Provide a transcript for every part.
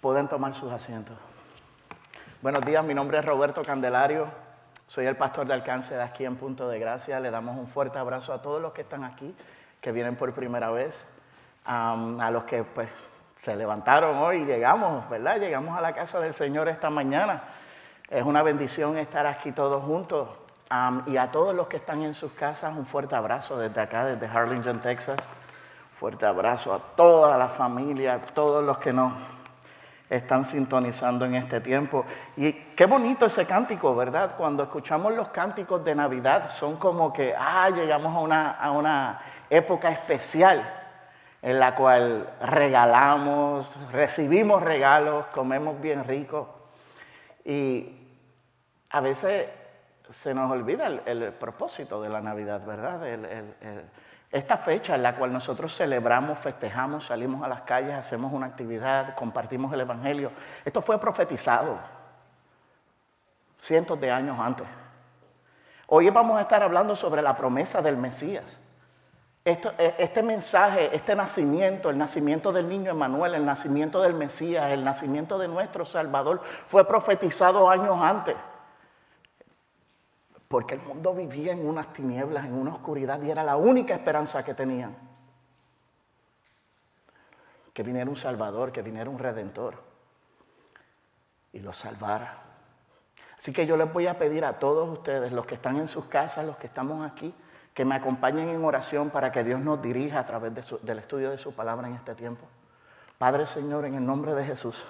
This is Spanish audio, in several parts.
Pueden tomar sus asientos. Buenos días, mi nombre es Roberto Candelario. Soy el pastor de Alcance de aquí en Punto de Gracia. Le damos un fuerte abrazo a todos los que están aquí, que vienen por primera vez. A los que pues se levantaron hoy y llegamos, ¿verdad? Llegamos a la casa del Señor esta mañana. Es una bendición estar aquí todos juntos. Y a todos los que están en sus casas, un fuerte abrazo desde acá, desde Harlingen, Texas. Fuerte abrazo a toda la familia, a todos los que nos están sintonizando en este tiempo. Y qué bonito ese cántico, ¿verdad? Cuando escuchamos los cánticos de Navidad, son como que, llegamos a una época especial en la cual regalamos, recibimos regalos, comemos bien rico. Y a veces se nos olvida el propósito de la Navidad, ¿verdad? Esta fecha en la cual nosotros celebramos, festejamos, salimos a las calles, hacemos una actividad, compartimos el Evangelio. Esto fue profetizado cientos de años antes. Hoy vamos a estar hablando sobre la promesa del Mesías. Este mensaje, este nacimiento, el nacimiento del niño Emmanuel, el nacimiento del Mesías, el nacimiento de nuestro Salvador, fue profetizado años antes. Porque el mundo vivía en unas tinieblas, en una oscuridad, y era la única esperanza que tenían. Que viniera un Salvador, que viniera un Redentor y los salvara. Así que yo les voy a pedir a todos ustedes, los que están en sus casas, los que estamos aquí, que me acompañen en oración para que Dios nos dirija a través del estudio de su palabra en este tiempo. Padre, Señor, en el nombre de Jesús.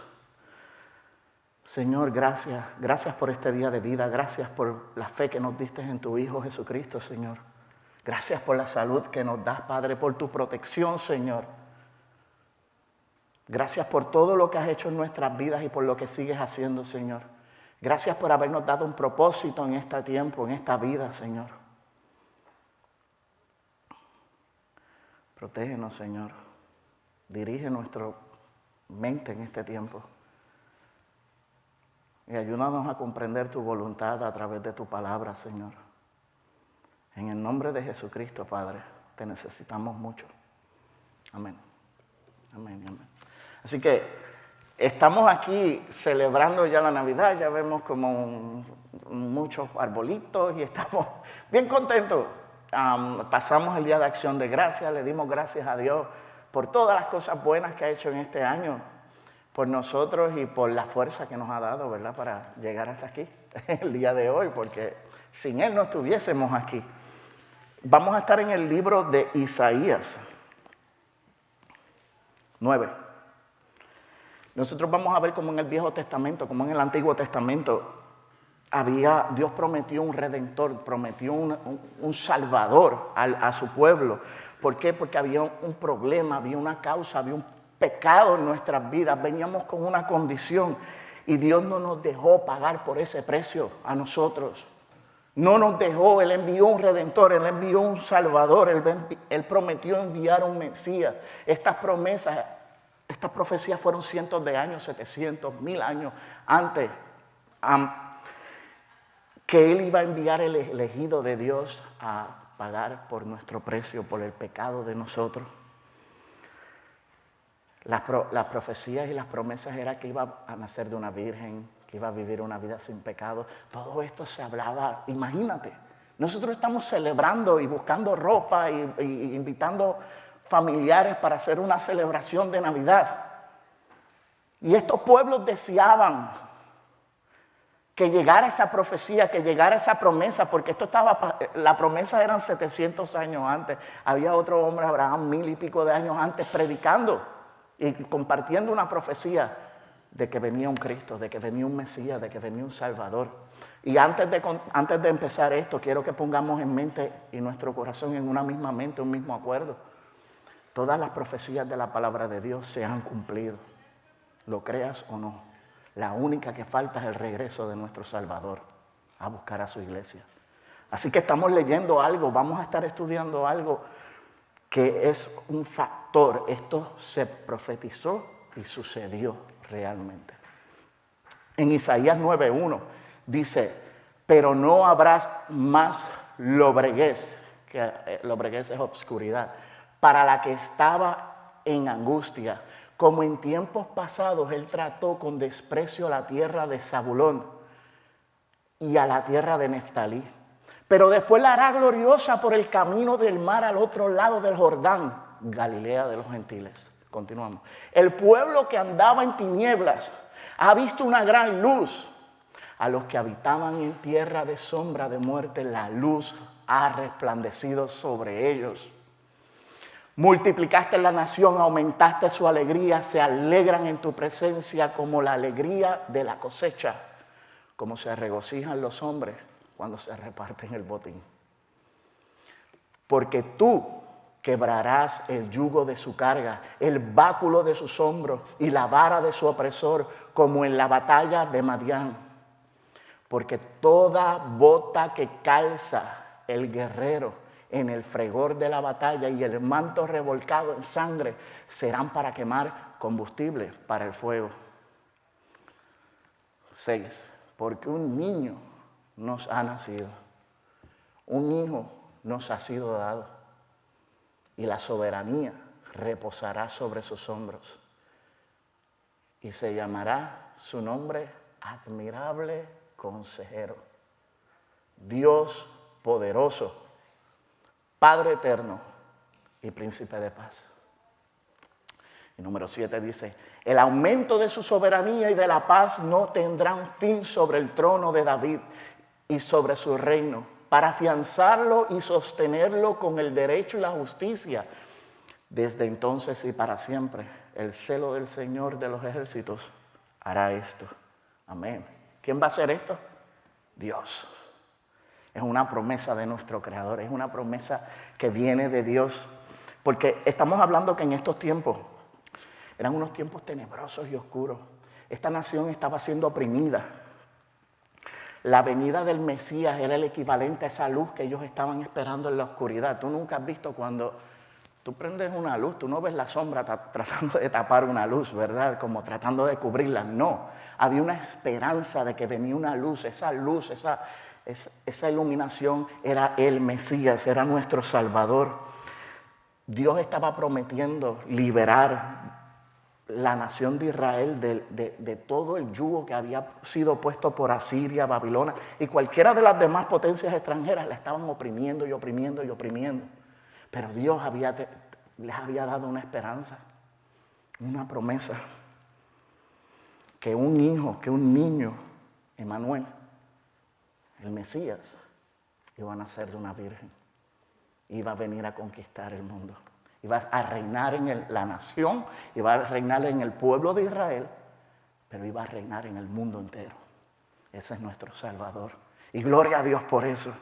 Señor, gracias por este día de vida, gracias por la fe que nos diste en tu Hijo Jesucristo, Señor. Gracias por la salud que nos das, Padre, por tu protección, Señor. Gracias por todo lo que has hecho en nuestras vidas y por lo que sigues haciendo, Señor. Gracias por habernos dado un propósito en este tiempo, en esta vida, Señor. Protégenos, Señor. Dirige nuestra mente en este tiempo. Y ayúdanos a comprender tu voluntad a través de tu palabra, Señor. En el nombre de Jesucristo, Padre, te necesitamos mucho. Amén. Amén, amén. Así que estamos aquí celebrando ya la Navidad, ya vemos como muchos arbolitos y estamos bien contentos. Pasamos el Día de Acción de Gracias, le dimos gracias a Dios por todas las cosas buenas que ha hecho en este año, por nosotros y por la fuerza que nos ha dado, ¿verdad?, para llegar hasta aquí, el día de hoy, porque sin Él no estuviésemos aquí. Vamos a estar en el libro de Isaías 9. Nosotros vamos a ver cómo en el Viejo Testamento, como en el Antiguo Testamento, Dios prometió un Redentor, prometió un Salvador a su pueblo. ¿Por qué? Porque había un problema, había una causa, había un pecado en nuestras vidas, veníamos con una condición y Dios no nos dejó pagar por ese precio a nosotros. No nos dejó, Él envió un Redentor, Él envió un Salvador, Él prometió enviar un Mesías. Estas profecías fueron cientos de años, 700, 1000 años antes, que Él iba a enviar el elegido de Dios a pagar por nuestro precio, por el pecado de nosotros. Las profecías y las promesas era que iba a nacer de una virgen, que iba a vivir una vida sin pecado. Todo esto se hablaba, imagínate. Nosotros estamos celebrando y buscando ropa y invitando familiares para hacer una celebración de Navidad. Y estos pueblos deseaban que llegara esa profecía, que llegara esa promesa, porque la promesa eran 700 años antes. Había otro hombre, Abraham, 1000 y pico de años antes, predicando y compartiendo una profecía de que venía un Cristo, de que venía un Mesías, de que venía un Salvador. Y antes de empezar esto, quiero que pongamos en mente y nuestro corazón en una misma mente, un mismo acuerdo. Todas las profecías de la palabra de Dios se han cumplido, lo creas o no. La única que falta es el regreso de nuestro Salvador a buscar a su iglesia. Así que estamos leyendo algo, vamos a estar estudiando algo que es un factor. Esto se profetizó y sucedió realmente. En Isaías 9:1 dice, pero no habrá más lobreguez, que lobreguez es obscuridad, para la que estaba en angustia, como en tiempos pasados Él trató con desprecio a la tierra de Zabulón y a la tierra de Neftalí. Pero después la hará gloriosa por el camino del mar al otro lado del Jordán, Galilea de los gentiles. Continuamos. El pueblo que andaba en tinieblas ha visto una gran luz. A los que habitaban en tierra de sombra de muerte, la luz ha resplandecido sobre ellos. Multiplicaste la nación, aumentaste su alegría, se alegran en tu presencia como la alegría de la cosecha, como se regocijan los hombres cuando se reparten el botín. Porque tú quebrarás el yugo de su carga, el báculo de sus hombros y la vara de su opresor, como en la batalla de Madián. Porque toda bota que calza el guerrero en el fragor de la batalla y el manto revolcado en sangre serán para quemar combustible para el fuego. 6. Porque un niño nos ha nacido, un hijo nos ha sido dado, y la soberanía reposará sobre sus hombros. Y se llamará su nombre Admirable Consejero, Dios poderoso, Padre eterno y Príncipe de paz. Y número 7 dice, el aumento de su soberanía y de la paz no tendrán fin sobre el trono de David y sobre su reino, para afianzarlo y sostenerlo con el derecho y la justicia, desde entonces y para siempre. El celo del Señor de los ejércitos hará esto. Amén. ¿Quién va a hacer esto? Dios. Es una promesa de nuestro Creador, es una promesa que viene de Dios. Porque estamos hablando que en estos tiempos, eran unos tiempos tenebrosos y oscuros. Esta nación estaba siendo oprimida. La venida del Mesías era el equivalente a esa luz que ellos estaban esperando en la oscuridad. Tú nunca has visto cuando tú prendes una luz, tú no ves la sombra tratando de tapar una luz, ¿verdad? Como tratando de cubrirla. No, había una esperanza de que venía una luz, esa iluminación era el Mesías, era nuestro Salvador. Dios estaba prometiendo liberar la nación de Israel de todo el yugo que había sido puesto por Asiria, Babilonia y cualquiera de las demás potencias extranjeras. La estaban oprimiendo y oprimiendo y oprimiendo. Pero Dios les había dado una esperanza, una promesa, que un hijo, que un niño, Emmanuel, el Mesías, iba a nacer de una virgen, iba a venir a conquistar el mundo, iba a reinar en la nación, iba a reinar en el pueblo de Israel, pero iba a reinar en el mundo entero. Ese es nuestro Salvador. Y gloria a Dios por eso.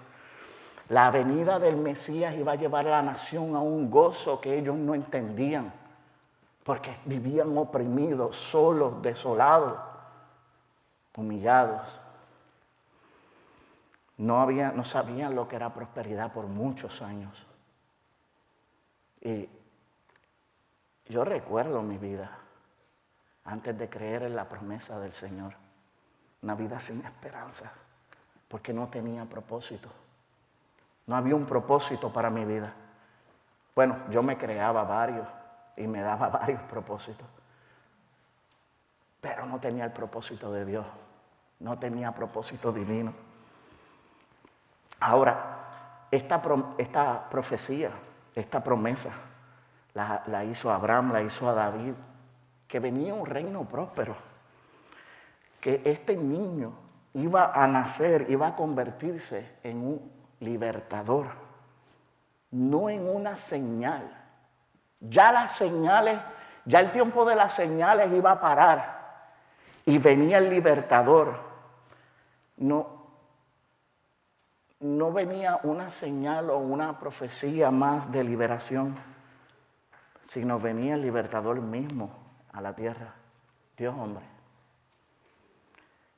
La venida del Mesías iba a llevar a la nación a un gozo que ellos no entendían, porque vivían oprimidos, solos, desolados, humillados. No sabían lo que era prosperidad por muchos años. Y yo recuerdo mi vida antes de creer en la promesa del Señor. Una vida sin esperanza, porque no tenía propósito. No había un propósito para mi vida. Bueno, yo me creaba varios y me daba varios propósitos. Pero no tenía el propósito de Dios. No tenía propósito divino. Ahora, esta profecía, esta promesa, la hizo Abraham, la hizo a David, que venía un reino próspero, que este niño iba a nacer, iba a convertirse en un libertador, no en una señal. Ya las señales, ya el tiempo de las señales iba a parar y venía el libertador. No venía una señal o una profecía más de liberación, sino venía el libertador mismo a la tierra, Dios hombre.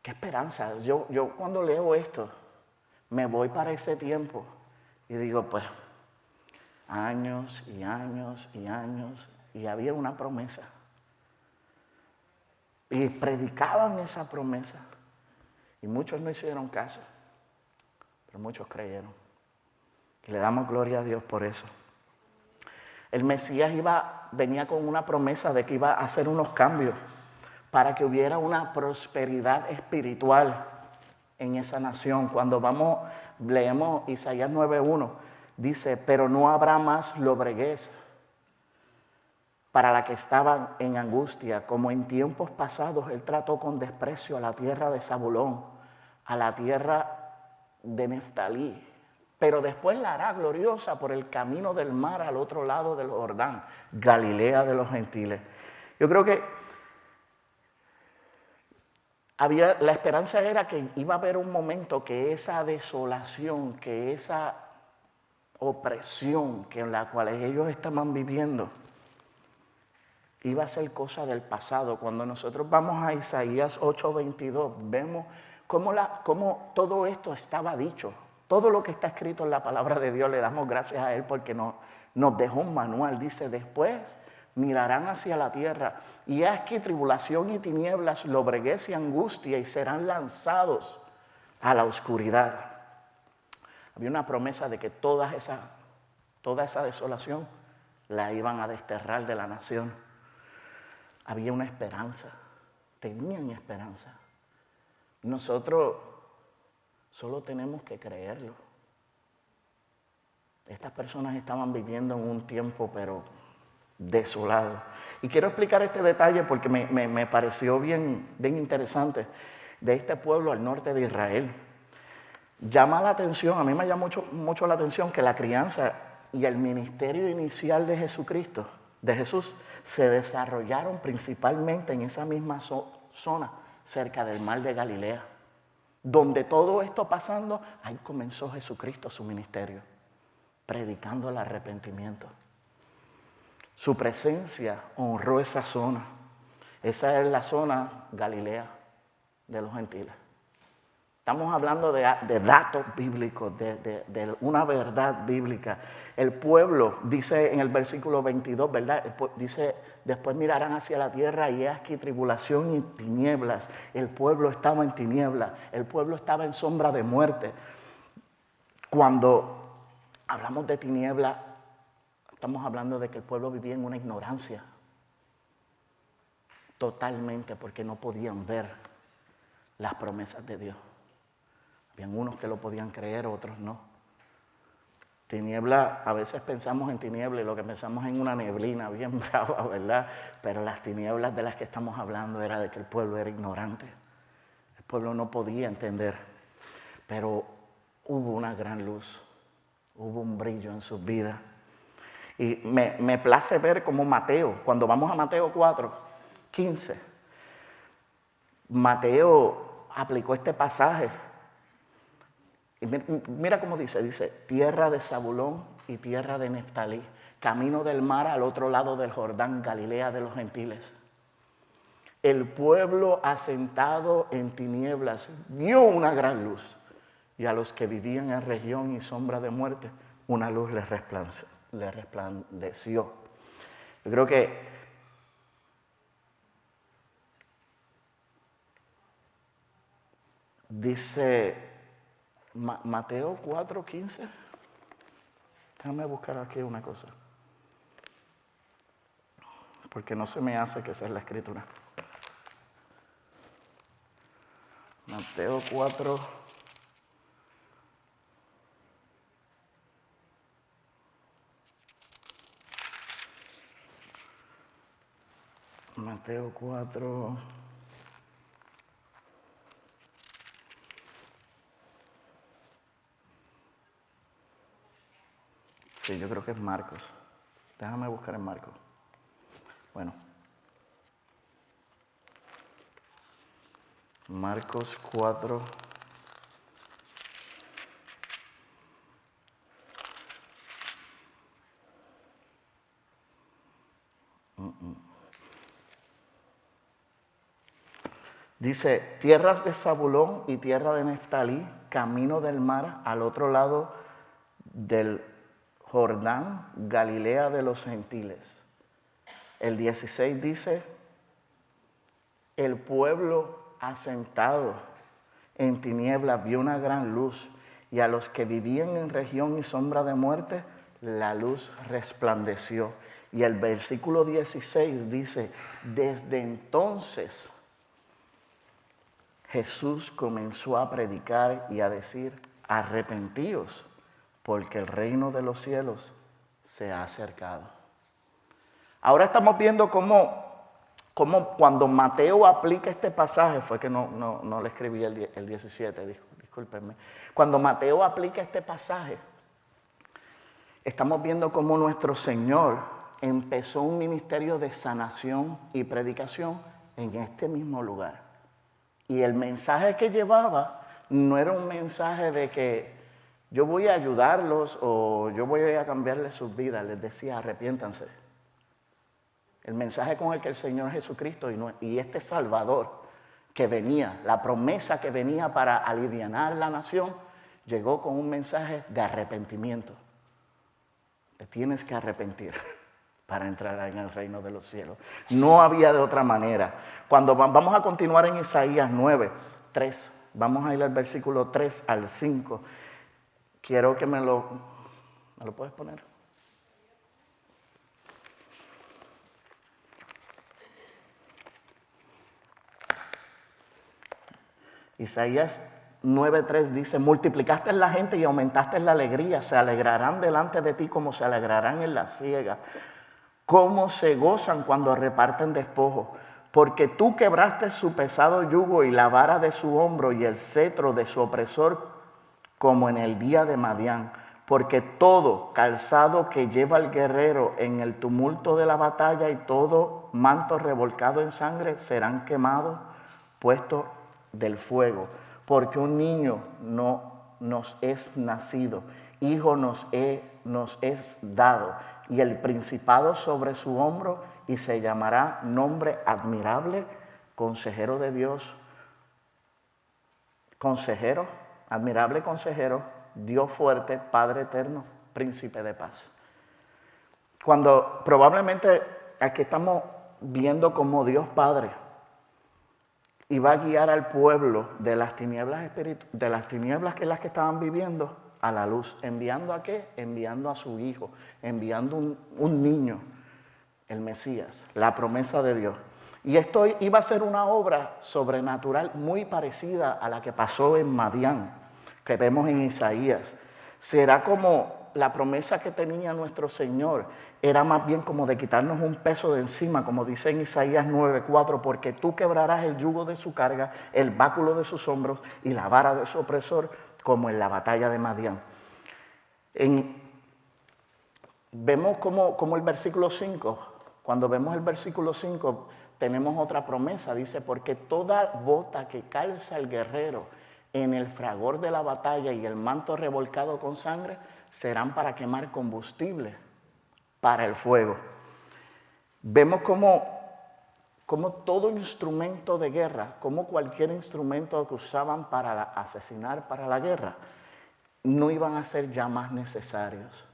¡Qué esperanza! Yo cuando leo esto, me voy para ese tiempo y digo, pues, años y años y años, y había una promesa. Y predicaban esa promesa, y muchos no hicieron caso, pero muchos creyeron. Y le damos gloria a Dios por eso. El Mesías venía con una promesa de que iba a hacer unos cambios para que hubiera una prosperidad espiritual en esa nación. Cuando leemos Isaías 9:1, dice, pero no habrá más lobreguez para la que estaban en angustia, como en tiempos pasados él trató con desprecio a la tierra de Zabulón, a la tierra de Neftalí, pero después la hará gloriosa por el camino del mar al otro lado del Jordán, Galilea de los gentiles. Yo creo que la esperanza era que iba a haber un momento que esa desolación, que esa opresión en la cual ellos estaban viviendo, iba a ser cosa del pasado. Cuando nosotros vamos a Isaías 8:22, vemos cómo todo esto estaba dicho. Todo lo que está escrito en la palabra de Dios, le damos gracias a Él porque nos dejó un manual. Dice, después mirarán hacia la tierra, y aquí tribulación y tinieblas, lobreguez y angustia, y serán lanzados a la oscuridad. Había una promesa de que toda esa desolación la iban a desterrar de la nación. Había una esperanza, tenían esperanza. Nosotros solo tenemos que creerlo. Estas personas estaban viviendo en un tiempo, pero desolado. Y quiero explicar este detalle porque me pareció bien interesante, de este pueblo al norte de Israel. Llama la atención, a mí me llama mucho la atención que la crianza y el ministerio inicial de Jesucristo, de Jesús, se desarrollaron principalmente en esa misma zona, cerca del mar de Galilea. Donde todo esto pasando, ahí comenzó Jesucristo su ministerio, predicando el arrepentimiento. Su presencia honró esa zona. Esa es la zona Galilea de los gentiles. Estamos hablando de datos bíblicos, de una verdad bíblica. El pueblo, dice en el versículo 22, ¿verdad? Dice, después mirarán hacia la tierra y he aquí tribulación y tinieblas. El pueblo estaba en tinieblas, el pueblo estaba en sombra de muerte. Cuando hablamos de tinieblas, estamos hablando de que el pueblo vivía en una ignorancia. Totalmente, porque no podían ver las promesas de Dios. Habían unos que lo podían creer, otros no. Tiniebla, a veces pensamos en tiniebla y lo que pensamos es en una neblina bien brava, ¿verdad? Pero las tinieblas de las que estamos hablando era de que el pueblo era ignorante. El pueblo no podía entender. Pero hubo una gran luz, hubo un brillo en sus vidas. Y me place ver cómo Mateo, cuando vamos a Mateo 4:15, Mateo aplicó este pasaje. Y mira cómo dice, tierra de Zabulón y tierra de Neftalí, camino del mar al otro lado del Jordán, Galilea de los gentiles. El pueblo asentado en tinieblas vio una gran luz, y a los que vivían en región y sombra de muerte, una luz les resplandeció. Yo creo que dice Mateo 4:15. Déjame buscar aquí una cosa, porque no se me hace que esa es la escritura. Mateo 4. Mateo 4. Sí, yo creo que es Marcos. Déjame buscar en Marcos. Bueno. Marcos 4. Dice, tierras de Zabulón y tierra de Neftalí, camino del mar al otro lado del Jordán, Galilea de los gentiles. El 16 dice, el pueblo asentado en tinieblas vio una gran luz, y a los que vivían en región y sombra de muerte la luz resplandeció. Y el versículo 16 dice, desde entonces Jesús comenzó a predicar y a decir, arrepentíos, porque el reino de los cielos se ha acercado. Ahora estamos viendo cómo cuando Mateo aplica este pasaje, fue que no le escribí el 17, discúlpenme. Cuando Mateo aplica este pasaje, estamos viendo cómo nuestro Señor empezó un ministerio de sanación y predicación en este mismo lugar. Y el mensaje que llevaba no era un mensaje de que yo voy a ayudarlos o yo voy a cambiarles sus vidas. Les decía, arrepiéntanse. El mensaje con el que el Señor Jesucristo y este Salvador que venía, la promesa que venía para alivianar la nación, llegó con un mensaje de arrepentimiento. Te tienes que arrepentir para entrar en el reino de los cielos. No había de otra manera. Cuando vamos a continuar en Isaías 9, 3, vamos a ir al versículo 3 al 5. Quiero que ¿me lo puedes poner? Isaías 9:3 dice, multiplicaste la gente y aumentaste la alegría, se alegrarán delante de ti como se alegrarán en la siega, cómo se gozan cuando reparten despojo, porque tú quebraste su pesado yugo y la vara de su hombro y el cetro de su opresor como en el día de Madián, porque todo calzado que lleva el guerrero en el tumulto de la batalla y todo manto revolcado en sangre serán quemados, puestos del fuego, porque un niño nos es nacido, hijo nos es dado, y el principado sobre su hombro, y se llamará nombre admirable, consejero de Dios, admirable consejero, Dios fuerte, Padre eterno, príncipe de paz. Cuando probablemente aquí estamos viendo como Dios Padre iba a guiar al pueblo de las tinieblas que las que estaban viviendo a la luz. ¿Enviando a qué? Enviando a su hijo, enviando un niño, el Mesías, la promesa de Dios. Y esto iba a ser una obra sobrenatural muy parecida a la que pasó en Madián, que vemos en Isaías. Será como la promesa que tenía nuestro Señor, era más bien como de quitarnos un peso de encima, como dice en Isaías 9:4, porque tú quebrarás el yugo de su carga, el báculo de sus hombros y la vara de su opresor, como en la batalla de Madián. Vemos como el versículo 5, cuando vemos el versículo 5, tenemos otra promesa, dice, porque toda bota que calza el guerrero en el fragor de la batalla y el manto revolcado con sangre, serán para quemar combustible para el fuego. Vemos como todo instrumento de guerra, como cualquier instrumento que usaban para asesinar para la guerra, no iban a ser ya más necesarios.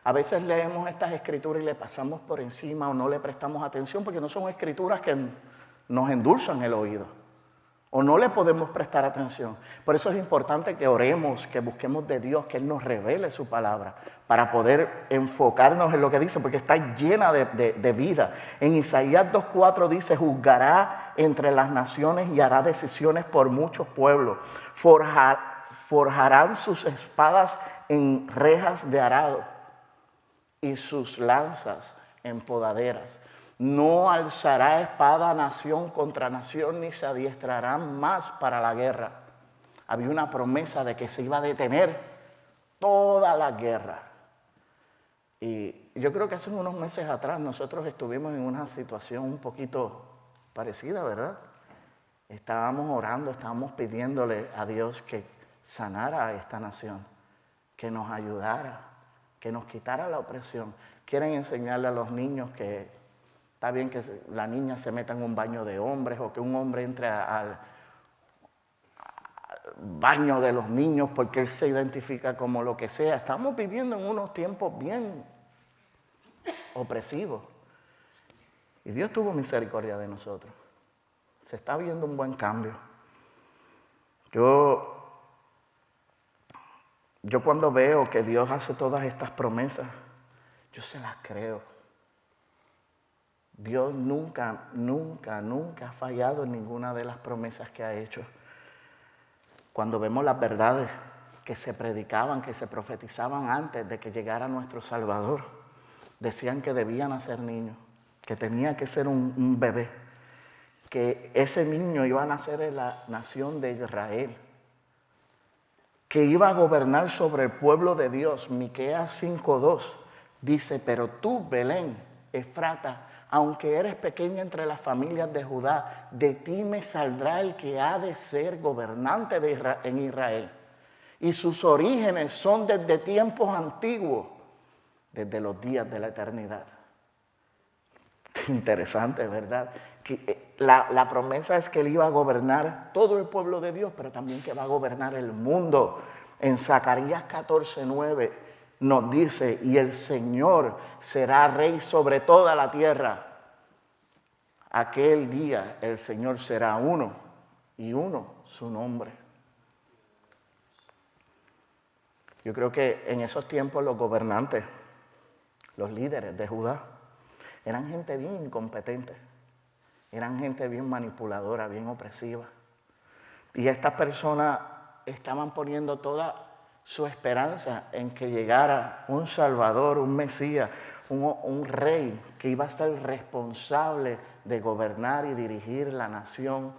A veces leemos estas escrituras y le pasamos por encima o no le prestamos atención porque no son escrituras que nos endulzan el oído o no le podemos prestar atención. Por eso es importante que oremos, que busquemos de Dios, que Él nos revele su palabra para poder enfocarnos en lo que dice, porque está llena de vida. En Isaías 2:4 dice, juzgará entre las naciones y hará decisiones por muchos pueblos. Forjarán sus espadas en rejas de arado y sus lanzas en podaderas. No alzará espada nación contra nación, ni se adiestrarán más para la guerra. Había una promesa de que se iba a detener toda la guerra. Y yo creo que hace unos meses atrás nosotros estuvimos en una situación un poquito parecida, ¿verdad? Estábamos orando, estábamos pidiéndole a Dios que sanara a esta nación, que nos ayudara, que nos quitara la opresión. Quieren enseñarle a los niños que está bien que la niña se meta en un baño de hombres o que un hombre entre al baño de los niños porque él se identifica como lo que sea. Estamos viviendo en unos tiempos bien opresivos. Y Dios tuvo misericordia de nosotros. Se está viendo un buen cambio. Yo cuando veo que Dios hace todas estas promesas, Yo se las creo. Dios nunca, nunca, nunca ha fallado en ninguna de las promesas que ha hecho. Cuando vemos las verdades que se predicaban, que se profetizaban antes de que llegara nuestro Salvador, decían que debían nacer niños, que tenía que ser un bebé, que ese niño iba a nacer en la nación de Israel, que iba a gobernar sobre el pueblo de Dios. Miqueas 5:2 dice, pero tú, Belén, Efrata, aunque eres pequeña entre las familias de Judá, de ti me saldrá el que ha de ser gobernante en Israel. Y sus orígenes son desde tiempos antiguos, desde los días de la eternidad. Interesante, ¿verdad? Que la promesa es que él iba a gobernar todo el pueblo de Dios, pero también que va a gobernar el mundo. En Zacarías 14:9 nos dice, y el Señor será rey sobre toda la tierra. Aquel día el Señor será uno, y uno su nombre. Yo creo que en esos tiempos los gobernantes, los líderes de Judá, eran gente bien incompetente, eran gente bien manipuladora, bien opresiva. Y estas personas estaban poniendo toda su esperanza en que llegara un Salvador, un Mesías, un rey que iba a ser responsable de gobernar y dirigir la nación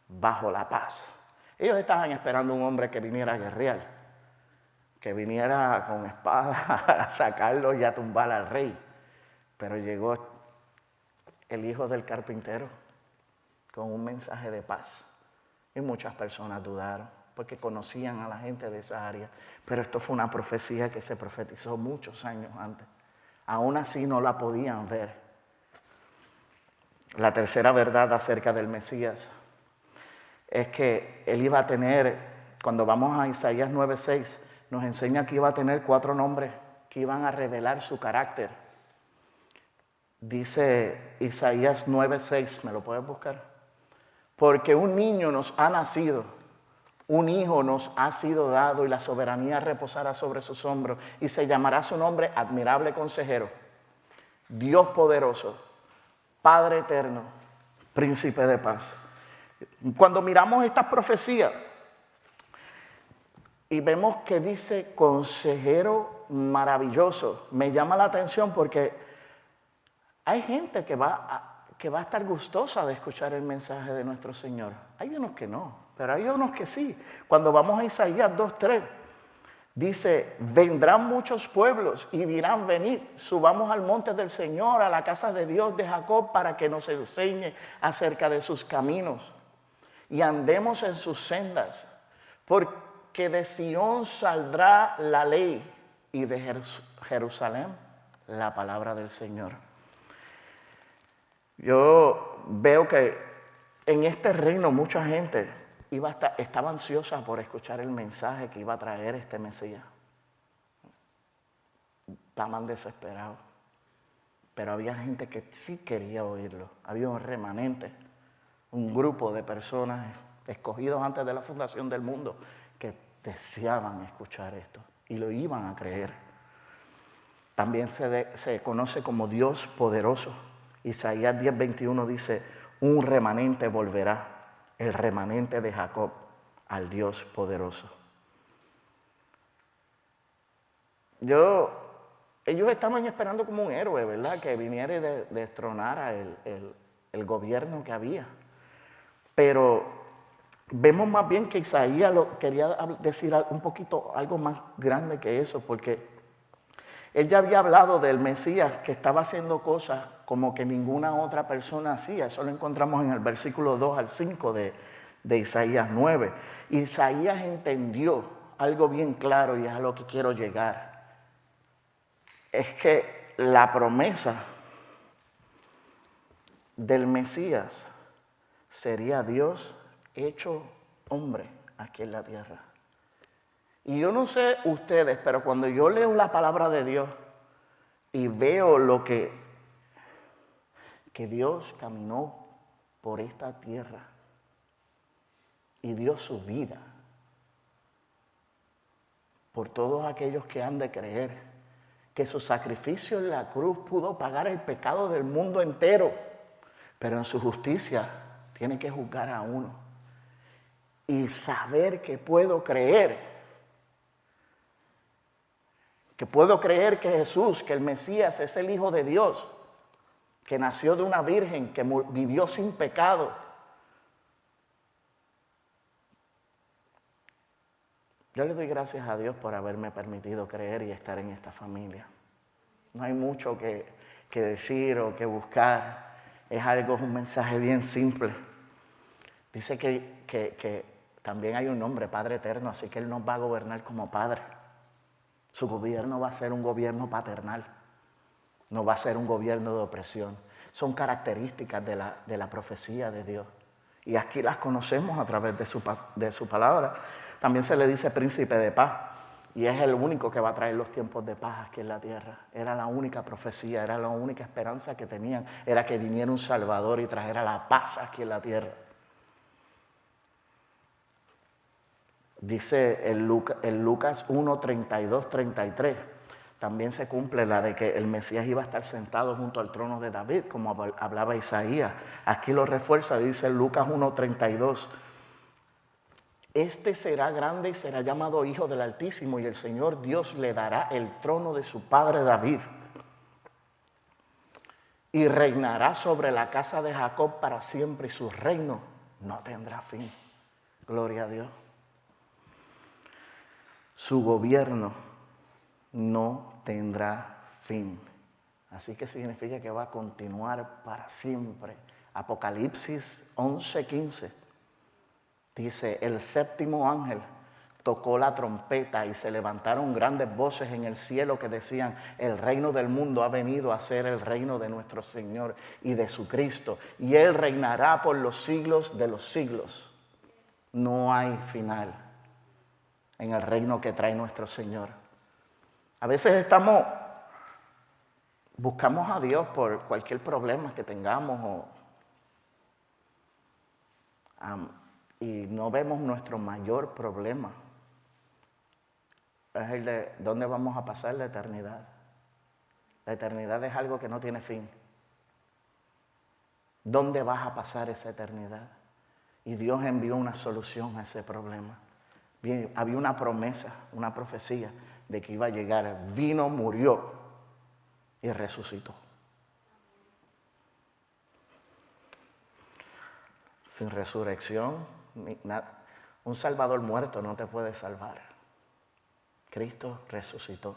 bajo la paz. Ellos estaban esperando un hombre que viniera a guerrear, que viniera con espada a sacarlo y a tumbar al rey. Pero llegó el hijo del carpintero con un mensaje de paz. Y muchas personas dudaron porque conocían a la gente de esa área. Pero esto fue una profecía que se profetizó muchos años antes. Aún así no la podían ver. La tercera verdad acerca del Mesías es que él iba a tener, cuando vamos a Isaías 9:6, nos enseña que iba a tener 4 nombres que iban a revelar su carácter. Dice Isaías 9:6, ¿me lo puedes buscar? Porque un niño nos ha nacido, un hijo nos ha sido dado y la soberanía reposará sobre sus hombros y se llamará su nombre admirable consejero, Dios poderoso, Padre eterno, príncipe de paz. Cuando miramos estas profecías y vemos que dice consejero maravilloso, me llama la atención porque hay gente que va a estar gustosa de escuchar el mensaje de nuestro Señor. Hay unos que no, pero hay unos que sí. Cuando vamos a Isaías 2:3, dice, vendrán muchos pueblos y dirán, venid, subamos al monte del Señor, a la casa de Dios de Jacob, para que nos enseñe acerca de sus caminos y andemos en sus sendas. Porque de Sión saldrá la ley y de Jerusalén la palabra del Señor. Yo veo que en este reino mucha gente estaba ansiosa por escuchar el mensaje que iba a traer este Mesías. Estaban desesperados. Pero había gente que sí quería oírlo. Había un remanente, un grupo de personas escogidos antes de la fundación del mundo que deseaban escuchar esto y lo iban a creer. También se conoce como Dios poderoso. Isaías 10:21 dice, un remanente volverá, el remanente de Jacob, al Dios poderoso. Ellos estaban esperando como un héroe, ¿verdad? Que viniera y destronara el gobierno que había. Pero vemos más bien que Isaías quería decir un poquito algo más grande que eso, porque él ya había hablado del Mesías que estaba haciendo cosas como que ninguna otra persona hacía. Eso lo encontramos en el versículo 2 al 5 de Isaías 9. Isaías entendió algo bien claro y es a lo que quiero llegar. Es que la promesa del Mesías sería Dios hecho hombre aquí en la tierra. Y yo no sé ustedes, pero cuando yo leo la palabra de Dios y veo lo que Dios caminó por esta tierra y dio su vida por todos aquellos que han de creer que su sacrificio en la cruz pudo pagar el pecado del mundo entero, pero en su justicia tiene que juzgar a uno. Y saber que puedo creer que Jesús, que el Mesías es el Hijo de Dios, que nació de una virgen, que vivió sin pecado. Yo le doy gracias a Dios por haberme permitido creer y estar en esta familia. No hay mucho que decir o que buscar. Es un mensaje bien simple. Dice que también hay un nombre, Padre Eterno, así que Él nos va a gobernar como Padre. Su gobierno va a ser un gobierno paternal. No va a ser un gobierno de opresión. Son características de la profecía de Dios. Y aquí las conocemos a través de su palabra. También se le dice príncipe de paz. Y es el único que va a traer los tiempos de paz aquí en la tierra. Era la única profecía, era la única esperanza que tenían. Era que viniera un Salvador y trajera la paz aquí en la tierra. Dice en Lucas 1, 32, 33. También se cumple la de que el Mesías iba a estar sentado junto al trono de David, como hablaba Isaías. Aquí lo refuerza, dice Lucas 1:32. Este será grande y será llamado Hijo del Altísimo, y el Señor Dios le dará el trono de su padre David. Y reinará sobre la casa de Jacob para siempre, y su reino no tendrá fin. Gloria a Dios. Su gobierno no tendrá fin. Así que significa que va a continuar para siempre. Apocalipsis 11:15 dice, el séptimo ángel tocó la trompeta y se levantaron grandes voces en el cielo que decían, el reino del mundo ha venido a ser el reino de nuestro Señor y de su Cristo, y Él reinará por los siglos de los siglos. No hay final en el reino que trae nuestro Señor. A veces buscamos a Dios por cualquier problema que tengamos y no vemos nuestro mayor problema. Es el de dónde vamos a pasar la eternidad. La eternidad es algo que no tiene fin. ¿Dónde vas a pasar esa eternidad? Y Dios envió una solución a ese problema. Bien, había una promesa, una profecía de que iba a llegar. Vino, murió y resucitó. Sin resurrección, un salvador muerto no te puede salvar. Cristo resucitó.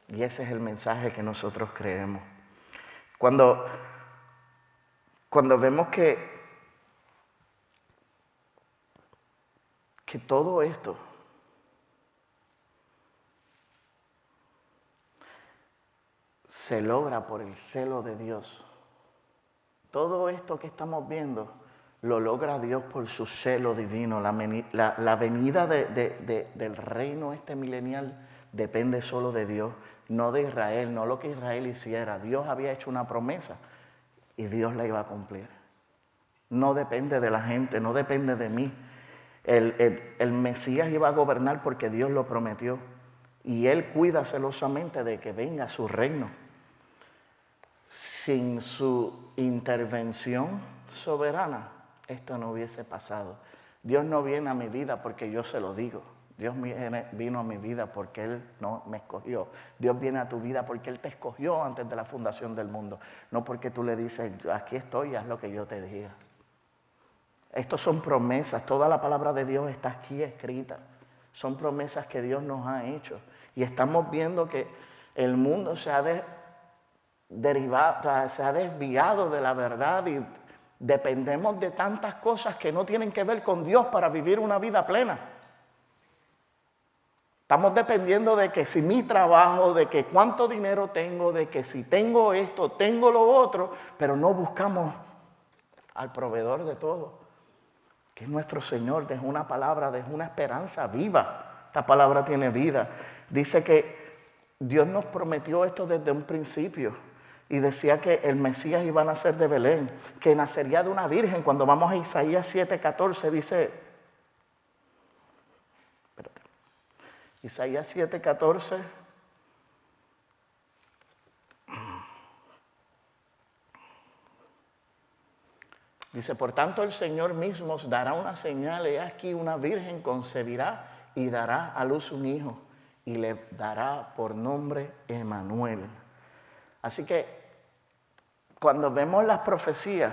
Y ese es el mensaje que nosotros creemos. Cuando vemos que todo esto se logra por el celo de Dios. Todo esto que estamos viendo lo logra Dios por su celo divino. La venida del reino milenial depende solo de Dios, no de Israel, no lo que Israel hiciera. Dios había hecho una promesa y Dios la iba a cumplir. No depende de la gente, no depende de mí. El Mesías iba a gobernar porque Dios lo prometió. Y Él cuida celosamente de que venga su reino. Sin su intervención soberana, esto no hubiese pasado. Dios no viene a mi vida porque yo se lo digo. Dios vino a mi vida porque Él no me escogió. Dios viene a tu vida porque Él te escogió antes de la fundación del mundo. No porque tú le dices, aquí estoy, haz lo que yo te diga. Estos son promesas, toda la palabra de Dios está aquí escrita. Son promesas que Dios nos ha hecho. Y estamos viendo que el mundo se ha desviado de la verdad y dependemos de tantas cosas que no tienen que ver con Dios para vivir una vida plena. Estamos dependiendo de que si mi trabajo, de que cuánto dinero tengo, de que si tengo esto, tengo lo otro, pero no buscamos al proveedor de todo, que es nuestro Señor. Deja una palabra, deja una esperanza viva. Esta palabra tiene vida. Dice que Dios nos prometió esto desde un principio y decía que el Mesías iba a nacer de Belén, que nacería de una virgen. Cuando vamos a Isaías 7:14 dice, Isaías 7:14 Dice, por tanto el Señor mismo os dará una señal, he aquí una virgen concebirá y dará a luz un hijo y le dará por nombre Emmanuel. Así que cuando vemos las profecías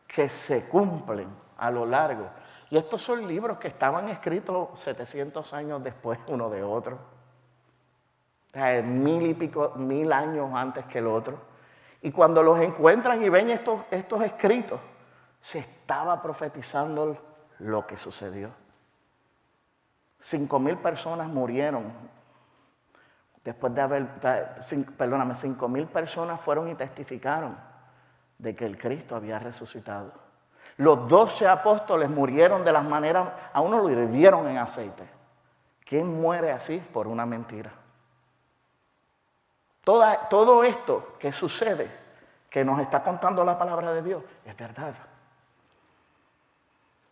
que se cumplen a lo largo, y estos son libros que estaban escritos 700 años después uno de otro, o sea, 1000 años antes que el otro, y cuando los encuentran y ven estos escritos, se estaba profetizando lo que sucedió. 5,000 personas murieron. Después de 5,000 personas fueron y testificaron de que el Cristo había resucitado. Los 12 apóstoles murieron de las maneras, a uno lo hirvieron en aceite. ¿Quién muere así por una mentira? Todo esto que sucede, que nos está contando la palabra de Dios, es verdad.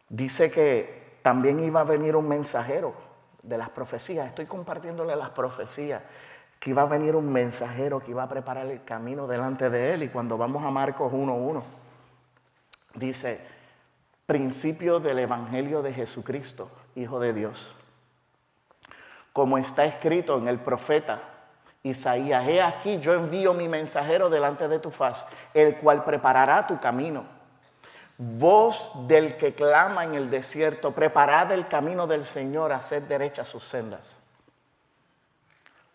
Dice que también iba a venir un mensajero de las profecías. Estoy compartiéndole las profecías. Que iba a venir un mensajero que iba a preparar el camino delante de él. Y cuando vamos a Marcos 1:1, dice, principio del evangelio de Jesucristo, Hijo de Dios. Como está escrito en el profeta Isaías, he aquí yo envío mi mensajero delante de tu faz, el cual preparará tu camino. Voz del que clama en el desierto, preparad el camino del Señor, haced derechas sus sendas.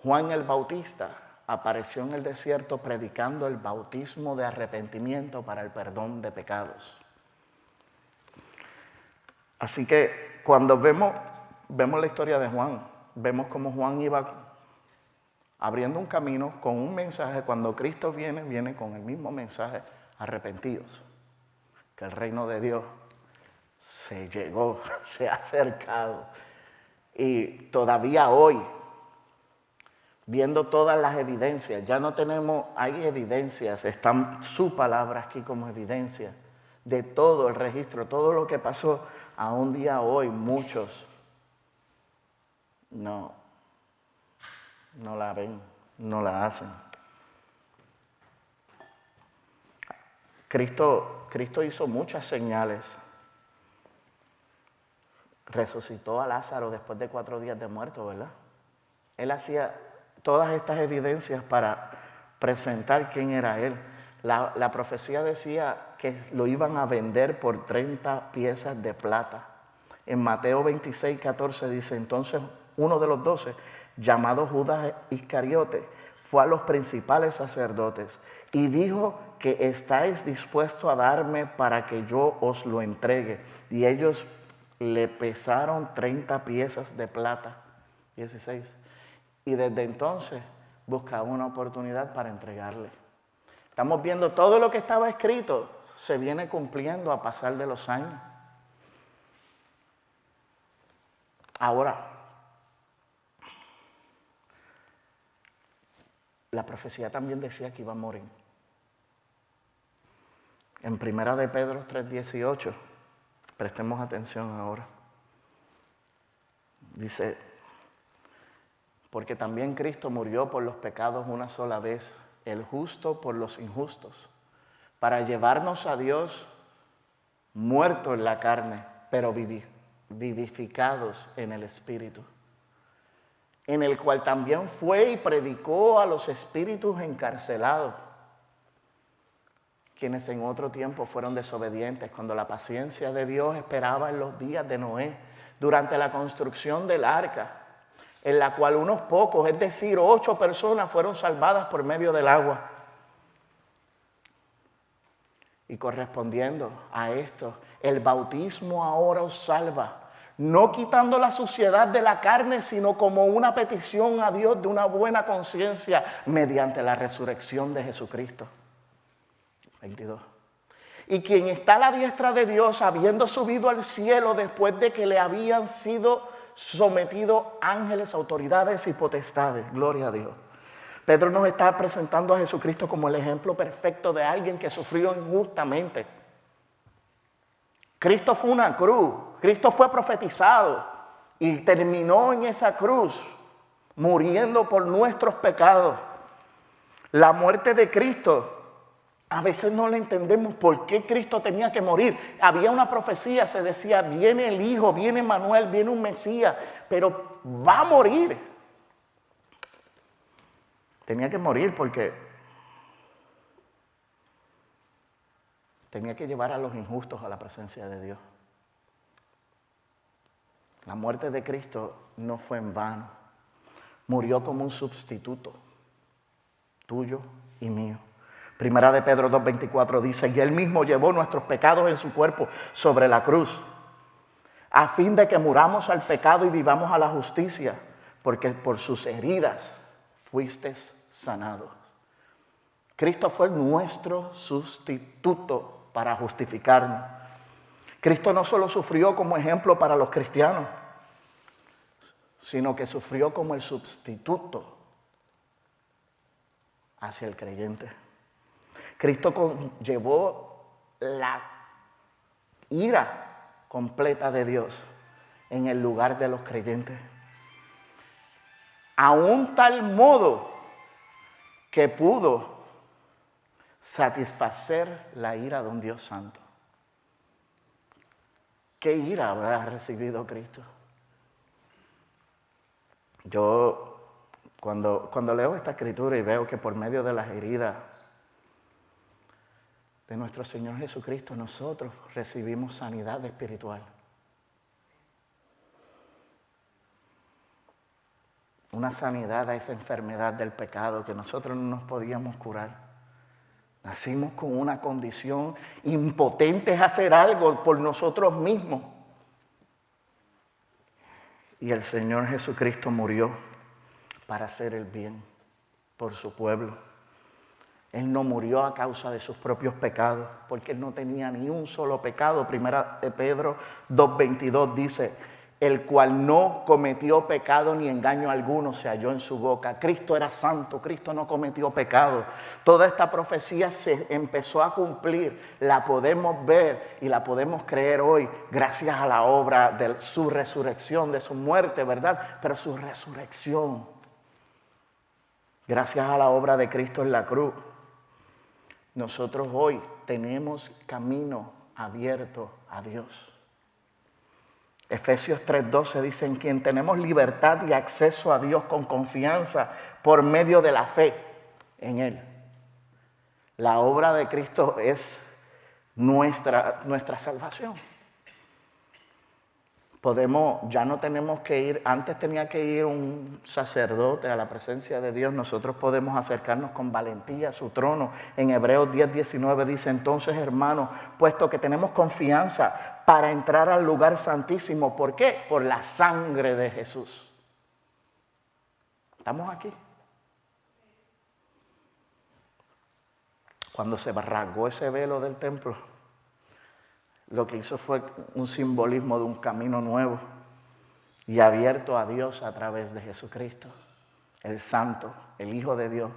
Juan el Bautista apareció en el desierto predicando el bautismo de arrepentimiento para el perdón de pecados. Así que cuando vemos la historia de Juan, vemos cómo Juan iba abriendo un camino con un mensaje. Cuando Cristo viene con el mismo mensaje, arrepentidos. Que el reino de Dios se llegó, se ha acercado. Y todavía hoy, viendo todas las evidencias, ya no tenemos, hay evidencias, está su palabra aquí como evidencia de todo el registro, todo lo que pasó. A un día hoy, muchos no la ven, no la hacen. Cristo hizo muchas señales. Resucitó a Lázaro después de 4 días de muerto, ¿verdad? Él hacía todas estas evidencias para presentar quién era Él. La profecía decía que lo iban a vender por 30 piezas de plata. En Mateo 26:14 dice, entonces uno de los 12, llamado Judas Iscariote, fue a los principales sacerdotes y dijo que estáis dispuestos a darme para que yo os lo entregue. Y ellos le pesaron 30 piezas de plata. 16. Y desde entonces buscaba una oportunidad para entregarle. Estamos viendo todo lo que estaba escrito se viene cumpliendo a pasar de los años. Ahora, la profecía también decía que iba a morir. En 1 de Pedro 3:18, prestemos atención ahora. Dice, porque también Cristo murió por los pecados una sola vez, el justo por los injustos, para llevarnos a Dios muerto en la carne, pero vivificados en el Espíritu, en el cual también fue y predicó a los espíritus encarcelados, quienes en otro tiempo fueron desobedientes, cuando la paciencia de Dios esperaba en los días de Noé, durante la construcción del arca, en la cual unos pocos, es decir, 8 personas fueron salvadas por medio del agua. Y correspondiendo a esto, el bautismo ahora os salva, no quitando la suciedad de la carne, sino como una petición a Dios de una buena conciencia mediante la resurrección de Jesucristo. 22. Y quien está a la diestra de Dios, habiendo subido al cielo después de que le habían sido sometidos ángeles, autoridades y potestades. Gloria a Dios. Pedro nos está presentando a Jesucristo como el ejemplo perfecto de alguien que sufrió injustamente. Cristo fue una cruz, Cristo fue profetizado y terminó en esa cruz, muriendo por nuestros pecados. La muerte de Cristo A veces no le entendemos por qué Cristo tenía que morir. Había una profecía, se decía, viene el Hijo, viene Manuel, viene un Mesías, pero va a morir. Tenía que morir porque tenía que llevar a los injustos a la presencia de Dios. La muerte de Cristo no fue en vano. Murió como un sustituto tuyo y mío. Primera de Pedro 2:24 dice, y Él mismo llevó nuestros pecados en su cuerpo sobre la cruz, a fin de que muramos al pecado y vivamos a la justicia, porque por sus heridas fuisteis sanados. Cristo fue nuestro sustituto para justificarnos. Cristo no solo sufrió como ejemplo para los cristianos, sino que sufrió como el sustituto hacia el creyente. Cristo llevó la ira completa de Dios en el lugar de los creyentes. A un tal modo que pudo satisfacer la ira de un Dios santo. ¿Qué ira habrá recibido Cristo? Yo cuando leo esta escritura y veo que por medio de las heridas de nuestro Señor Jesucristo nosotros recibimos sanidad espiritual. Una sanidad a esa enfermedad del pecado que nosotros no nos podíamos curar. Nacimos con una condición impotentes a hacer algo por nosotros mismos. Y el Señor Jesucristo murió para hacer el bien por su pueblo. Él no murió a causa de sus propios pecados, porque Él no tenía ni un solo pecado. Primera de Pedro 2:22 dice, el cual no cometió pecado ni engaño alguno se halló en su boca. Cristo era santo, Cristo no cometió pecado. Toda esta profecía se empezó a cumplir, la podemos ver y la podemos creer hoy gracias a la obra de su resurrección, de su muerte, ¿verdad? Pero su resurrección, gracias a la obra de Cristo en la cruz. Nosotros hoy tenemos camino abierto a Dios. Efesios 3:12 dice, en quien tenemos libertad y acceso a Dios con confianza por medio de la fe en Él. La obra de Cristo es nuestra salvación. Ya no tenemos que ir, antes tenía que ir un sacerdote a la presencia de Dios, nosotros podemos acercarnos con valentía a su trono. En Hebreos 10:19 dice, entonces hermanos, puesto que tenemos confianza para entrar al lugar santísimo, ¿por qué? Por la sangre de Jesús. ¿Estamos aquí? Cuando se rasgó ese velo del templo, lo que hizo fue un simbolismo de un camino nuevo y abierto a Dios a través de Jesucristo, el Santo, el Hijo de Dios,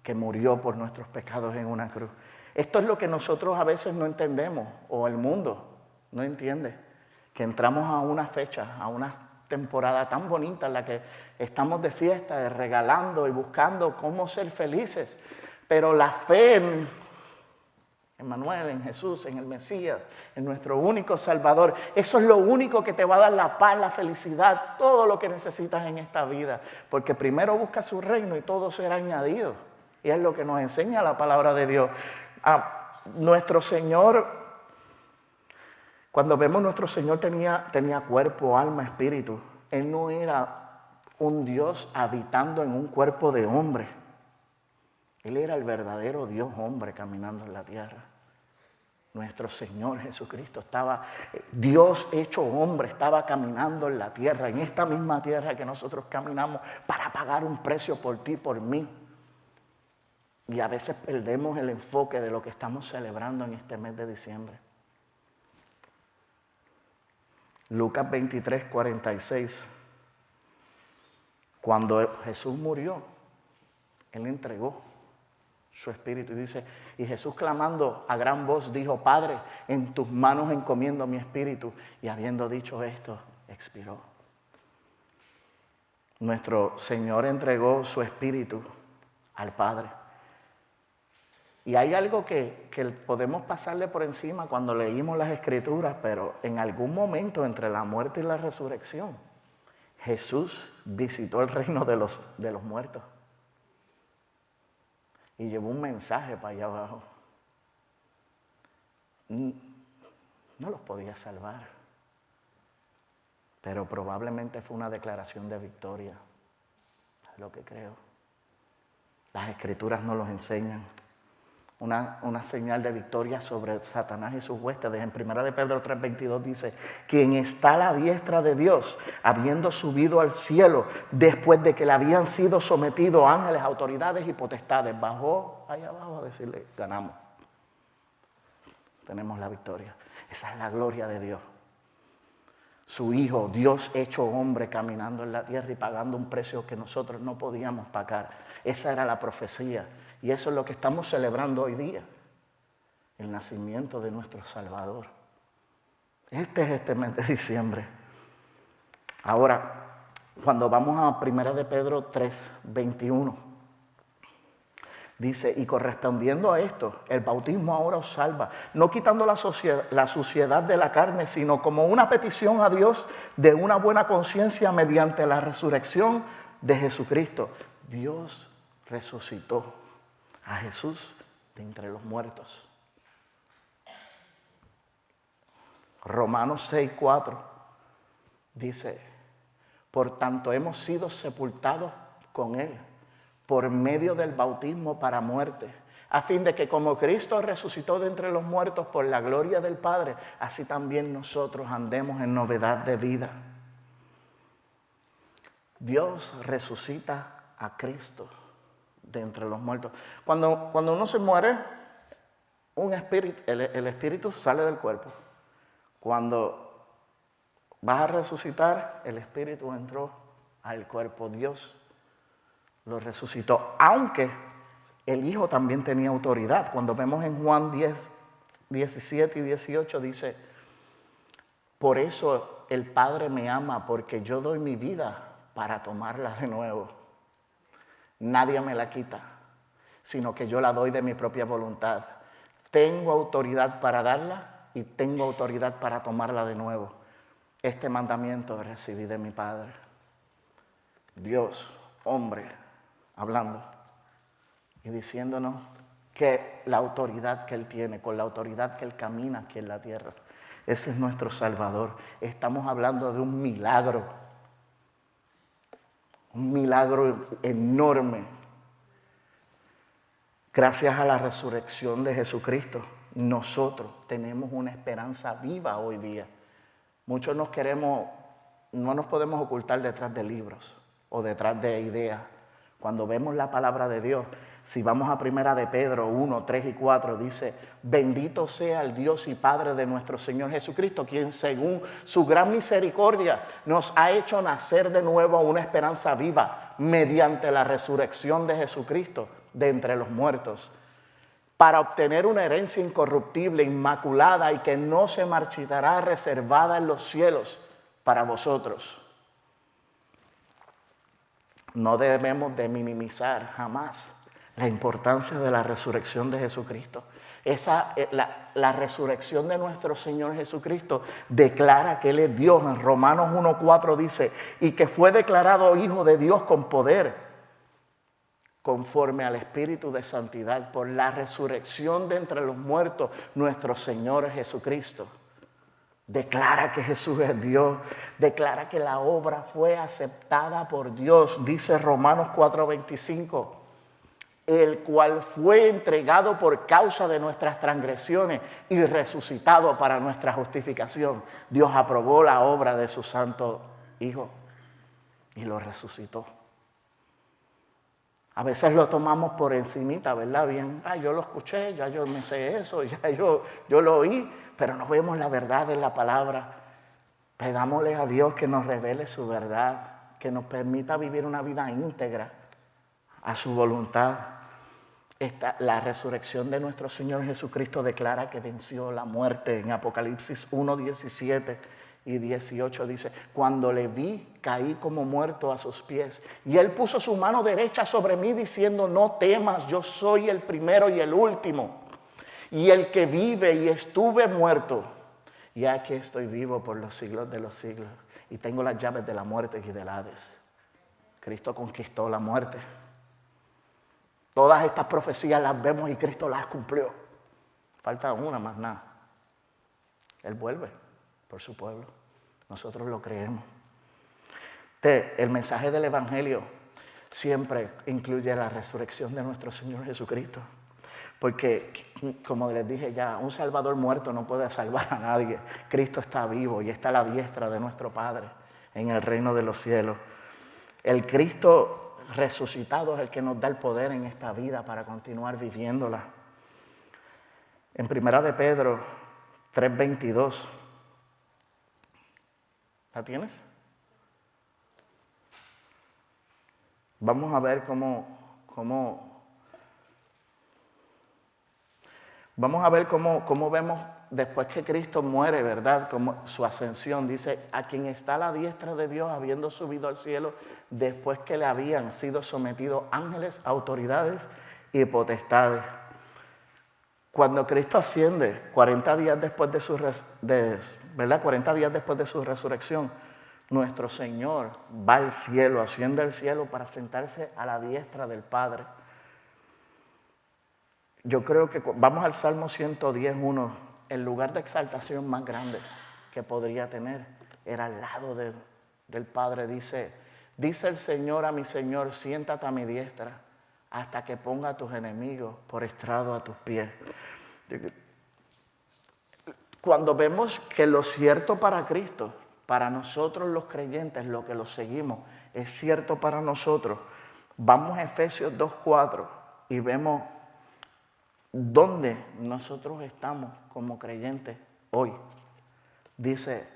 que murió por nuestros pecados en una cruz. Esto es lo que nosotros a veces no entendemos, o el mundo no entiende, que entramos a una fecha, a una temporada tan bonita en la que estamos de fiesta, regalando y buscando cómo ser felices, pero la fe en Manuel, en Jesús, en el Mesías, en nuestro único Salvador. Eso es lo único que te va a dar la paz, la felicidad, todo lo que necesitas en esta vida. Porque primero busca su reino y todo será añadido. Y es lo que nos enseña la palabra de Dios. Nuestro Señor, cuando vemos nuestro Señor tenía cuerpo, alma, espíritu. Él no era un Dios habitando en un cuerpo de hombre. Él era el verdadero Dios hombre caminando en la tierra. Nuestro Señor Jesucristo Dios hecho hombre, estaba caminando en la tierra, en esta misma tierra que nosotros caminamos para pagar un precio por ti, por mí. Y a veces perdemos el enfoque de lo que estamos celebrando en este mes de diciembre. Lucas 23:46. Cuando Jesús murió, Él entregó su espíritu y dice, y Jesús clamando a gran voz dijo, Padre, en tus manos encomiendo mi espíritu. Y habiendo dicho esto, expiró. Nuestro Señor entregó su espíritu al Padre. Y hay algo que podemos pasarle por encima cuando leímos las Escrituras, pero en algún momento entre la muerte y la resurrección, Jesús visitó el reino de los muertos y llevó un mensaje para allá abajo. No los podía salvar, pero probablemente fue una declaración de victoria, es lo que creo. Las Escrituras nos los enseñan. Una señal de victoria sobre Satanás y sus huestes. En 1 de Pedro 3:22 dice, quien está a la diestra de Dios, habiendo subido al cielo, después de que le habían sido sometidos ángeles, autoridades y potestades, bajó allá abajo a decirle, ganamos. Tenemos la victoria. Esa es la gloria de Dios. Su Hijo, Dios hecho hombre, caminando en la tierra y pagando un precio que nosotros no podíamos pagar. Esa era la profecía. Y eso es lo que estamos celebrando hoy día. El nacimiento de nuestro Salvador. Este es este mes de diciembre. Ahora, cuando vamos a 1 de Pedro 3:21, dice, y correspondiendo a esto, el bautismo ahora os salva, no quitando la suciedad de la carne, sino como una petición a Dios de una buena conciencia mediante la resurrección de Jesucristo. Dios resucitó a Jesús de entre los muertos. Romanos 6:4 dice, por tanto hemos sido sepultados con Él por medio del bautismo para muerte, a fin de que como Cristo resucitó de entre los muertos por la gloria del Padre, así también nosotros andemos en novedad de vida. Dios resucita a Cristo de entre los muertos. Cuando uno se muere, el espíritu sale del cuerpo. Cuando vas a resucitar, el espíritu entró al cuerpo. Dios lo resucitó, aunque el Hijo también tenía autoridad. Cuando vemos en Juan 10, 17 y 18 dice, por eso el Padre me ama, porque yo doy mi vida para tomarla de nuevo. Nadie me la quita, sino que yo la doy de mi propia voluntad. Tengo autoridad para darla y tengo autoridad para tomarla de nuevo. Este mandamiento recibí de mi Padre. Dios, hombre, hablando y diciéndonos que la autoridad que Él tiene, con la autoridad que Él camina aquí en la tierra, ese es nuestro Salvador. Estamos hablando de un milagro enorme. Gracias a la resurrección de Jesucristo, nosotros tenemos una esperanza viva hoy día. Muchos no nos podemos ocultar detrás de libros o detrás de ideas. Cuando vemos la palabra de Dios, si vamos a 1 de Pedro 1, 3 y 4, dice, bendito sea el Dios y Padre de nuestro Señor Jesucristo, quien según su gran misericordia nos ha hecho nacer de nuevo a una esperanza viva mediante la resurrección de Jesucristo de entre los muertos, para obtener una herencia incorruptible, inmaculada y que no se marchitará, reservada en los cielos para vosotros. No debemos de minimizar jamás la importancia de la resurrección de Jesucristo. La resurrección de nuestro Señor Jesucristo declara que Él es Dios. En Romanos 1:4 dice, y que fue declarado Hijo de Dios con poder, conforme al Espíritu de Santidad, por la resurrección de entre los muertos, nuestro Señor Jesucristo. Declara que Jesús es Dios, declara que la obra fue aceptada por Dios, dice Romanos 4:25, el cual fue entregado por causa de nuestras transgresiones y resucitado para nuestra justificación. Dios aprobó la obra de su Santo Hijo y lo resucitó. A veces lo tomamos por encimita, ¿verdad? Bien, yo lo escuché, ya yo me sé eso, ya yo lo oí, pero no vemos la verdad en la palabra. Pedámosle a Dios que nos revele su verdad, que nos permita vivir una vida íntegra a su voluntad. La resurrección de nuestro Señor Jesucristo declara que venció la muerte en Apocalipsis 1:17 y 18 dice, cuando le vi, caí como muerto a sus pies. Y él puso su mano derecha sobre mí diciendo, no temas, yo soy el primero y el último. Y el que vive y estuve muerto. Y aquí estoy vivo por los siglos de los siglos. Y tengo las llaves de la muerte y del Hades. Cristo conquistó la muerte. Todas estas profecías las vemos y Cristo las cumplió. Falta una más nada. Él vuelve por su pueblo. Nosotros lo creemos. El mensaje del Evangelio siempre incluye la resurrección de nuestro Señor Jesucristo. Porque, como les dije ya, un Salvador muerto no puede salvar a nadie. Cristo está vivo y está a la diestra de nuestro Padre en el reino de los cielos. El Cristo resucitado es el que nos da el poder en esta vida para continuar viviéndola. En 1 de Pedro 3:22. ¿La tienes? Vamos a ver cómo vemos después que Cristo muere, ¿verdad? Como su ascensión. Dice, a quien está a la diestra de Dios, habiendo subido al cielo, después que le habían sido sometidos ángeles, autoridades y potestades. Cuando Cristo asciende, 40 días después de su resurrección, nuestro Señor va al cielo, asciende al cielo para sentarse a la diestra del Padre. Yo creo que vamos al Salmo 110:1, el lugar de exaltación más grande que podría tener era al lado del Padre. Dice el Señor a mi Señor, siéntate a mi diestra hasta que ponga a tus enemigos por estrado a tus pies. Cuando vemos que lo cierto para Cristo, para nosotros los creyentes, lo que lo seguimos, es cierto para nosotros, vamos a Efesios 2:4 y vemos dónde nosotros estamos como creyentes hoy. Dice,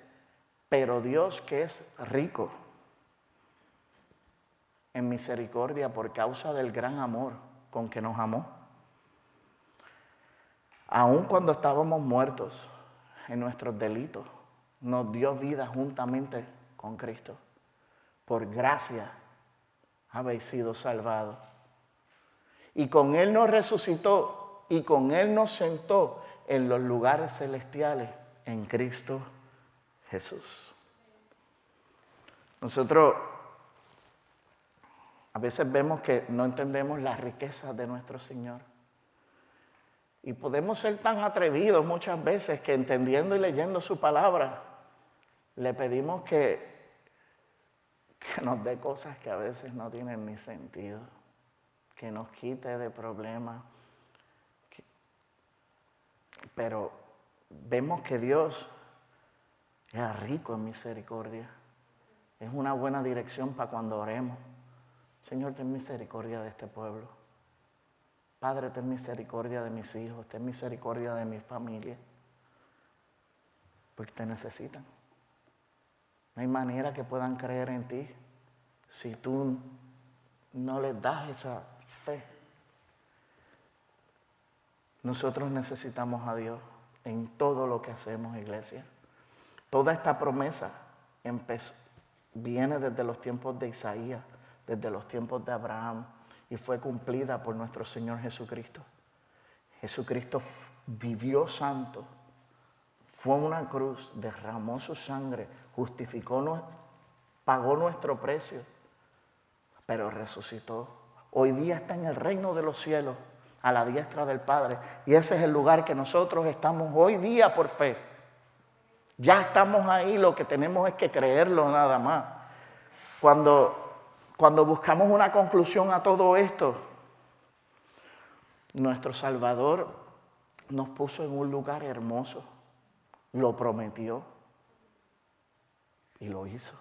pero Dios que es rico en misericordia por causa del gran amor con que nos amó, aun cuando estábamos muertos en nuestros delitos, nos dio vida juntamente con Cristo. Por gracia habéis sido salvados. Y con Él nos resucitó y con Él nos sentó en los lugares celestiales en Cristo Jesús. Nosotros a veces vemos que no entendemos las riquezas de nuestro Señor. Y podemos ser tan atrevidos muchas veces que entendiendo y leyendo su palabra, le pedimos que nos dé cosas que a veces no tienen ni sentido, que nos quite de problemas. Pero vemos que Dios es rico en misericordia. Es una buena dirección para cuando oremos. Señor, ten misericordia de este pueblo. Padre, ten misericordia de mis hijos, ten misericordia de mi familia, porque te necesitan. No hay manera que puedan creer en ti si tú no les das esa fe. Nosotros necesitamos a Dios en todo lo que hacemos, iglesia. Toda esta promesa viene desde los tiempos de Isaías, desde los tiempos de Abraham, y fue cumplida por nuestro Señor Jesucristo. Jesucristo vivió santo, fue a una cruz, derramó su sangre, pagó nuestro precio, pero resucitó. Hoy día está en el reino de los cielos, a la diestra del Padre, y ese es el lugar que nosotros estamos hoy día por fe. Ya estamos ahí, lo que tenemos es que creerlo nada más. Cuando buscamos una conclusión a todo esto, nuestro Salvador nos puso en un lugar hermoso, lo prometió y lo hizo.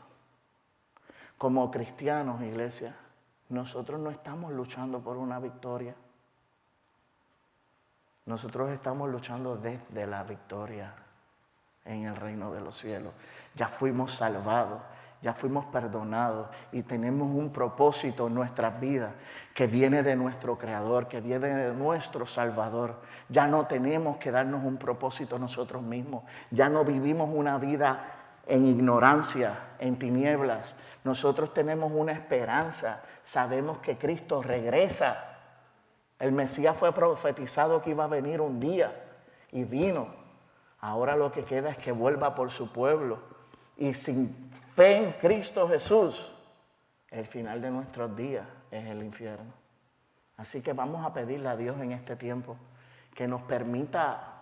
Como cristianos, iglesia, nosotros no estamos luchando por una victoria. Nosotros estamos luchando desde la victoria en el reino de los cielos. Ya fuimos salvados. Ya fuimos perdonados y tenemos un propósito en nuestras vidas que viene de nuestro Creador, que viene de nuestro Salvador. Ya no tenemos que darnos un propósito nosotros mismos. Ya no vivimos una vida en ignorancia, en tinieblas. Nosotros tenemos una esperanza. Sabemos que Cristo regresa. El Mesías fue profetizado que iba a venir un día y vino. Ahora lo que queda es que vuelva por su pueblo. Y sin fe en Cristo Jesús, el final de nuestros días es el infierno. Así que vamos a pedirle a Dios en este tiempo que nos permita,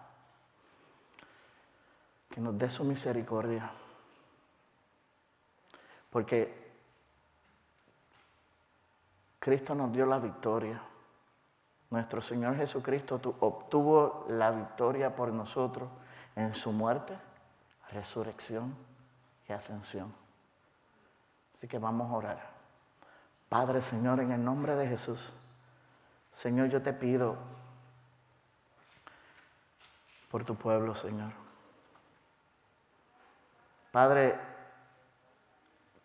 que nos dé su misericordia. Porque Cristo nos dio la victoria. Nuestro Señor Jesucristo obtuvo la victoria por nosotros en su muerte, resurrección y ascensión. Así que vamos a orar. Padre, Señor, en el nombre de Jesús, Señor, yo te pido por tu pueblo, Señor. Padre,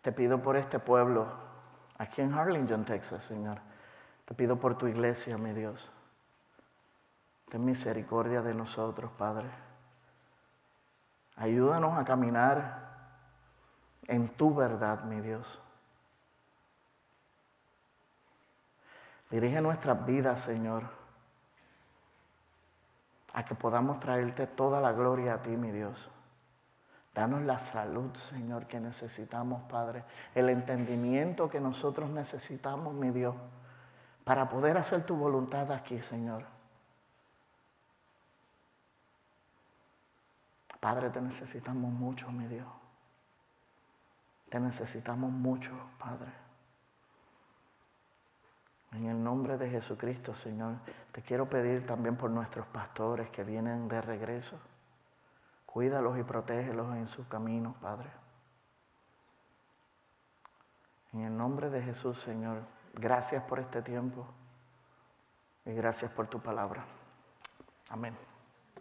te pido por este pueblo, aquí en Harlingen, Texas, Señor. Te pido por tu iglesia, mi Dios. Ten misericordia de nosotros, Padre. Ayúdanos a caminar en tu verdad, mi Dios. Dirige nuestras vidas, Señor, a que podamos traerte toda la gloria a ti, mi Dios. Danos la salud, Señor, que necesitamos, Padre. El entendimiento que nosotros necesitamos, mi Dios, para poder hacer tu voluntad aquí, Señor. Padre, te necesitamos mucho, mi Dios. Te necesitamos mucho, Padre. En el nombre de Jesucristo, Señor, te quiero pedir también por nuestros pastores que vienen de regreso. Cuídalos y protégelos en sus caminos, Padre. En el nombre de Jesús, Señor, gracias por este tiempo y gracias por tu palabra. Amén.